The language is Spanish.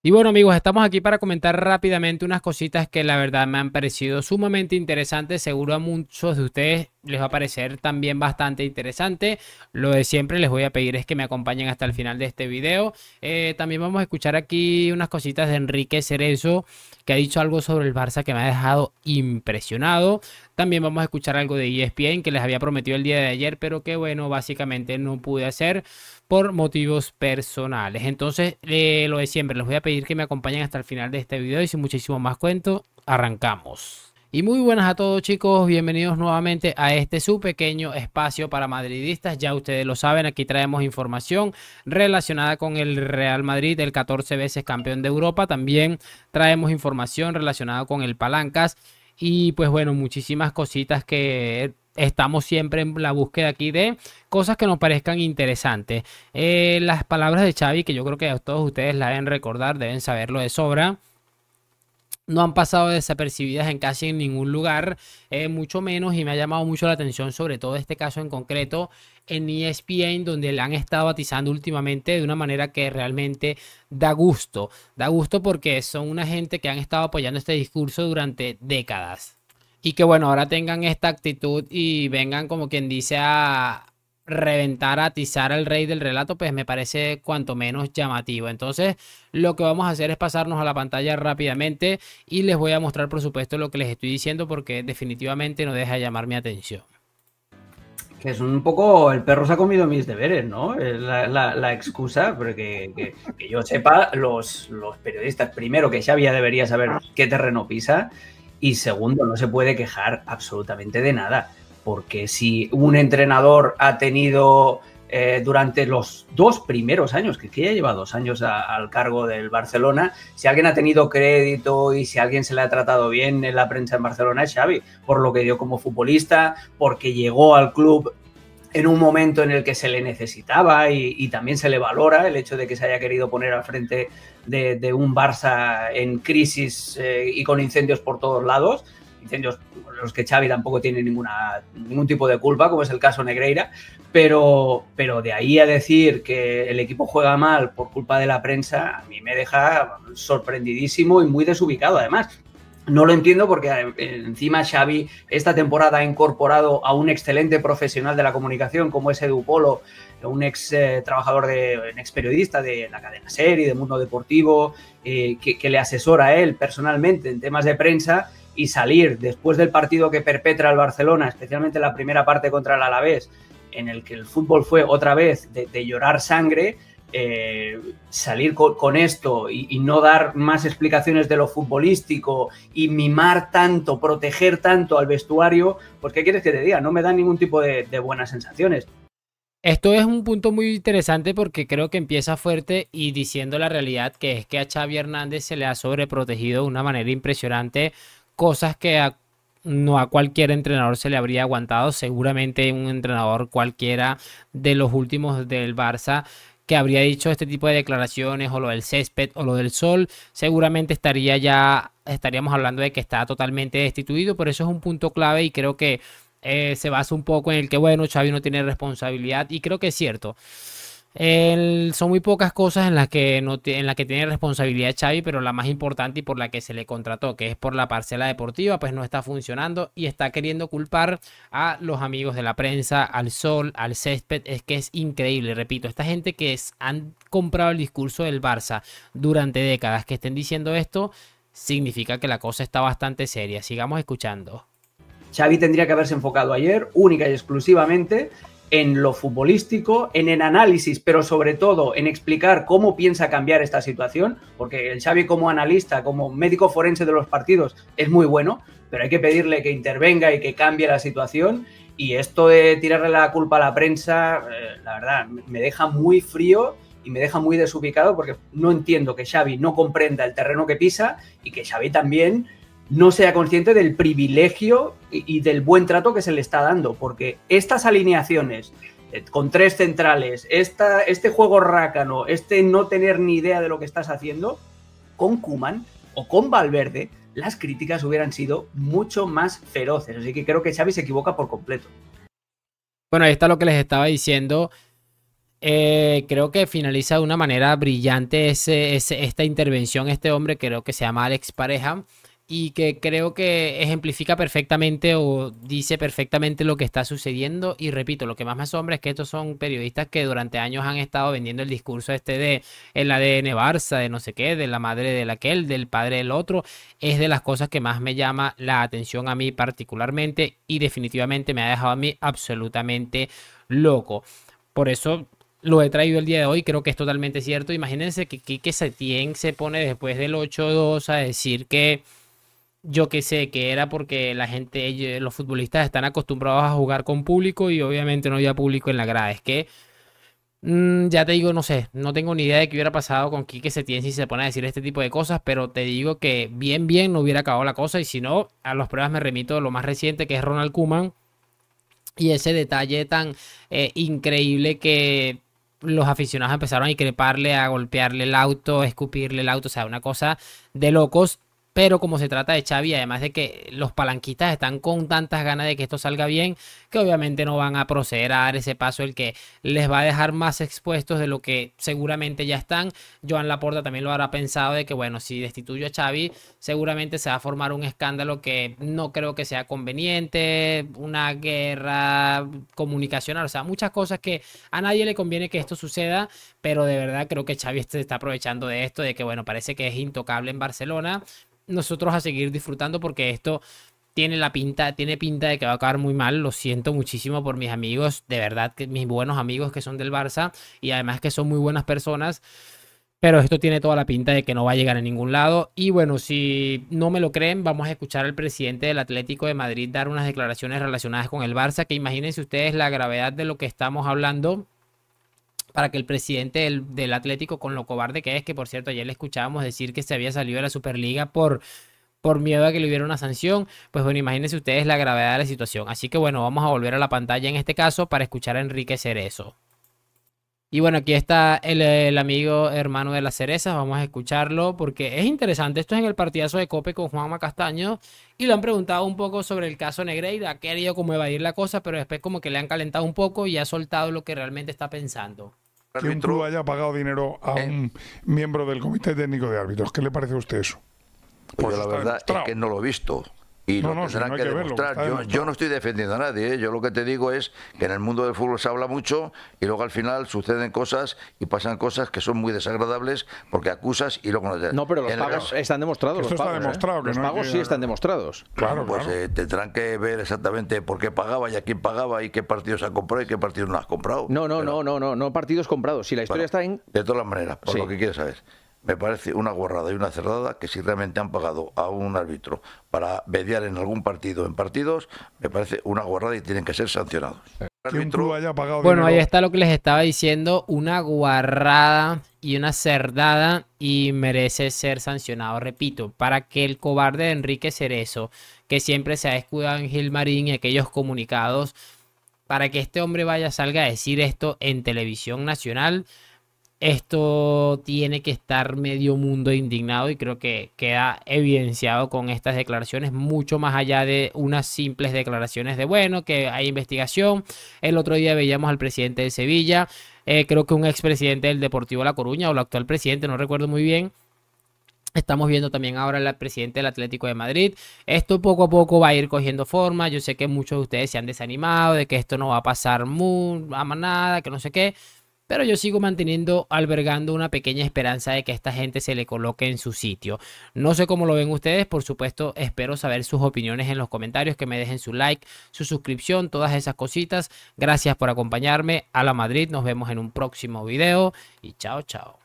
Y bueno amigos, estamos aquí para comentar rápidamente unas cositas que la verdad me han parecido sumamente interesantes. Seguro a muchos de ustedes les va a parecer también bastante interesante. Lo de siempre les voy a pedir es que me acompañen hasta el final de este video. También vamos a escuchar aquí unas cositas de Enrique Cerezo, que ha dicho algo sobre el Barça que me ha dejado impresionado. También vamos a escuchar algo de ESPN que les había prometido el día de ayer, pero que bueno, básicamente no pude hacer por motivos personales. Entonces, lo de siempre, les voy a pedir que me acompañen hasta el final de este video y sin muchísimo más cuento, arrancamos. Y muy buenas a todos chicos, bienvenidos nuevamente a este su pequeño espacio para madridistas. Ya ustedes lo saben, aquí traemos información relacionada con el Real Madrid, el 14 veces campeón de Europa. También traemos información relacionada con el Palancas. Y pues bueno, muchísimas cositas que estamos siempre en la búsqueda aquí de cosas que nos parezcan interesantes. Las palabras de Xavi, que yo creo que a todos ustedes la deben recordar, deben saberlo de sobra, no han pasado desapercibidas en casi en ningún lugar, mucho menos, y me ha llamado mucho la atención, sobre todo este caso en concreto, en ESPN, donde le han estado atizando últimamente de una manera que realmente da gusto porque son una gente que han estado apoyando este discurso durante décadas. Y que bueno, ahora tengan esta actitud y vengan como quien dice a reventar, a atizar al rey del relato, pues me parece cuanto menos llamativo. Entonces, lo que vamos a hacer es pasarnos a la pantalla rápidamente y les voy a mostrar, por supuesto, lo que les estoy diciendo porque definitivamente no deja de llamar mi atención. Que es un poco, el perro se ha comido mis deberes, ¿no? Es la excusa, porque que yo sepa, los periodistas, primero, que Xavi ya debería saber qué terreno pisa, y segundo, no se puede quejar absolutamente de nada, porque si un entrenador ha tenido durante los 2 primeros años, que ya lleva 2 años al cargo del Barcelona, si alguien ha tenido crédito y si a alguien se le ha tratado bien en la prensa en Barcelona es Xavi, por lo que dio como futbolista, porque llegó al club en un momento en el que se le necesitaba y también se le valora el hecho de que se haya querido poner al frente de un Barça en crisis y con incendios por todos lados, incendios los que Xavi tampoco tiene ningún tipo de culpa, como es el caso Negreira, pero de ahí a decir que el equipo juega mal por culpa de la prensa, a mí me deja sorprendidísimo y muy desubicado además. No lo entiendo porque encima Xavi esta temporada ha incorporado a un excelente profesional de la comunicación como es Edu Polo, un ex trabajador, un ex periodista de la cadena SER y de Mundo Deportivo, que le asesora a él personalmente en temas de prensa, y salir después del partido que perpetra el Barcelona, especialmente la primera parte contra el Alavés, en el que el fútbol fue otra vez de llorar sangre. Salir con esto y no dar más explicaciones de lo futbolístico y mimar tanto, proteger tanto al vestuario, pues ¿qué quieres que te diga? No me da ningún tipo de buenas sensaciones. Esto es un punto muy interesante porque creo que empieza fuerte y diciendo la realidad, que es que a Xavi Hernández se le ha sobreprotegido de una manera impresionante, cosas que no a cualquier entrenador se le habría aguantado. Seguramente un entrenador cualquiera de los últimos del Barça que habría dicho este tipo de declaraciones, o lo del césped o lo del sol, seguramente estaríamos hablando de que está totalmente destituido. Por eso es un punto clave y creo que se basa un poco en el que, bueno, Xavi no tiene responsabilidad, y creo que es cierto. Son muy pocas cosas en las que, no, en la que tiene responsabilidad Xavi, pero la más importante y por la que se le contrató, que es por la parcela deportiva, pues no está funcionando y está queriendo culpar a los amigos de la prensa, al sol, al césped. Es que es increíble, repito, esta gente que han comprado el discurso del Barça durante décadas, que estén diciendo esto, significa que la cosa está bastante seria. Sigamos escuchando. Xavi tendría que haberse enfocado ayer única y exclusivamente en lo futbolístico, en el análisis, pero sobre todo en explicar cómo piensa cambiar esta situación, porque el Xavi como analista, como médico forense de los partidos es muy bueno, pero hay que pedirle que intervenga y que cambie la situación. Y esto de tirarle la culpa a la prensa, la verdad, me deja muy frío y me deja muy desubicado, porque no entiendo que Xavi no comprenda el terreno que pisa y que Xavi también no sea consciente del privilegio y del buen trato que se le está dando, porque estas alineaciones con 3 centrales, este juego rácano, no tener ni idea de lo que estás haciendo, con Koeman o con Valverde, las críticas hubieran sido mucho más feroces. Así que creo que Xavi se equivoca por completo. Bueno, ahí está lo que les estaba diciendo. Creo que finaliza de una manera brillante esta intervención. Este hombre creo que se llama Alex Pareja y que creo que ejemplifica perfectamente o dice perfectamente lo que está sucediendo. Y repito, lo que más me asombra es que estos son periodistas que durante años han estado vendiendo el discurso este de el ADN Barça, de no sé qué, de la madre de aquel, del padre del otro. Es de las cosas que más me llama la atención a mí particularmente y definitivamente me ha dejado a mí absolutamente loco. Por eso lo he traído el día de hoy, creo que es totalmente cierto. Imagínense que Quique Setién se pone después del 8-2 a decir que yo qué sé, que era porque la gente, los futbolistas están acostumbrados a jugar con público y obviamente no había público en la grada. Es que ya te digo, no sé, no tengo ni idea de qué hubiera pasado con Quique Setién si se pone a decir este tipo de cosas, pero te digo que bien no hubiera acabado la cosa y si no, a las pruebas me remito a lo más reciente que es Ronald Koeman y ese detalle tan increíble que los aficionados empezaron a increparle, a golpearle el auto, a escupirle el auto, o sea, una cosa de locos. Pero como se trata de Xavi, además de que los palanquistas están con tantas ganas de que esto salga bien, que obviamente no van a proceder a dar ese paso, el que les va a dejar más expuestos de lo que seguramente ya están. Joan Laporta también lo habrá pensado de que, bueno, si destituyo a Xavi, seguramente se va a formar un escándalo que no creo que sea conveniente, una guerra comunicacional, o sea, muchas cosas que a nadie le conviene que esto suceda, pero de verdad creo que Xavi se está aprovechando de esto, de que, bueno, parece que es intocable en Barcelona. Nosotros a seguir disfrutando porque esto tiene pinta de que va a acabar muy mal. Lo siento muchísimo por mis amigos, de verdad, que mis buenos amigos que son del Barça y además que son muy buenas personas. Pero esto tiene toda la pinta de que no va a llegar a ningún lado. Y bueno, si no me lo creen, vamos a escuchar al presidente del Atlético de Madrid dar unas declaraciones relacionadas con el Barça, que imagínense ustedes la gravedad de lo que estamos hablando para que el presidente del Atlético, con lo cobarde que es, que por cierto ayer le escuchábamos decir que se había salido de la Superliga por miedo a que le hubiera una sanción, pues bueno, imagínense ustedes la gravedad de la situación. Así que bueno, vamos a volver a la pantalla en este caso para escuchar a Enrique Cerezo. Y bueno, aquí está el amigo hermano de las cerezas, vamos a escucharlo porque es interesante. Esto es en el partidazo de Cope con Juanma Castaño y le han preguntado un poco sobre el caso Negreira, ha querido como evadir la cosa, pero después como que le han calentado un poco y ha soltado lo que realmente está pensando. Que un club haya pagado dinero a un miembro del comité técnico de árbitros. ¿Qué le parece a usted eso? Pues yo la verdad es que no lo he visto. Y lo tendrán que demostrar. Yo no estoy defendiendo a nadie, ¿eh? Yo lo que te digo es que en el mundo del fútbol se habla mucho y luego al final suceden cosas y pasan cosas que son muy desagradables porque acusas y luego no... No, pero los pagos están demostrados. Esto está demostrado. Los pagos sí están demostrados. Claro, pues tendrán que ver exactamente por qué pagaba y a quién pagaba y qué partidos ha comprado y qué partidos no has comprado. No partidos comprados. Si la historia está en... De todas maneras, por lo que quieres saber. Me parece una guarrada y una cerrada que si realmente han pagado a un árbitro para mediar en algún partido, en partidos, me parece una guarrada y tienen que ser sancionados. Que un club haya pagado bueno, dinero. ahí está lo que les estaba diciendo, una guarrada y una cerdada y merece ser sancionado. Repito, para que el cobarde de Enrique Cerezo, que siempre se ha escudado en Gilmarín y aquellos comunicados, para que este hombre salga a decir esto en televisión nacional, esto tiene que estar medio mundo indignado y creo que queda evidenciado con estas declaraciones, mucho más allá de unas simples declaraciones de bueno, que hay investigación. El otro día veíamos al presidente de Sevilla, creo que un expresidente del Deportivo La Coruña o el actual presidente, no recuerdo muy bien. Estamos viendo también ahora al presidente del Atlético de Madrid. Esto poco a poco va a ir cogiendo forma. Yo sé que muchos de ustedes se han desanimado de que esto no va a pasar a nada, que no sé qué. Pero yo sigo albergando una pequeña esperanza de que esta gente se le coloque en su sitio. No sé cómo lo ven ustedes, por supuesto, espero saber sus opiniones en los comentarios, que me dejen su like, su suscripción, todas esas cositas. Gracias por acompañarme. A la Madrid, nos vemos en un próximo video y chao, chao.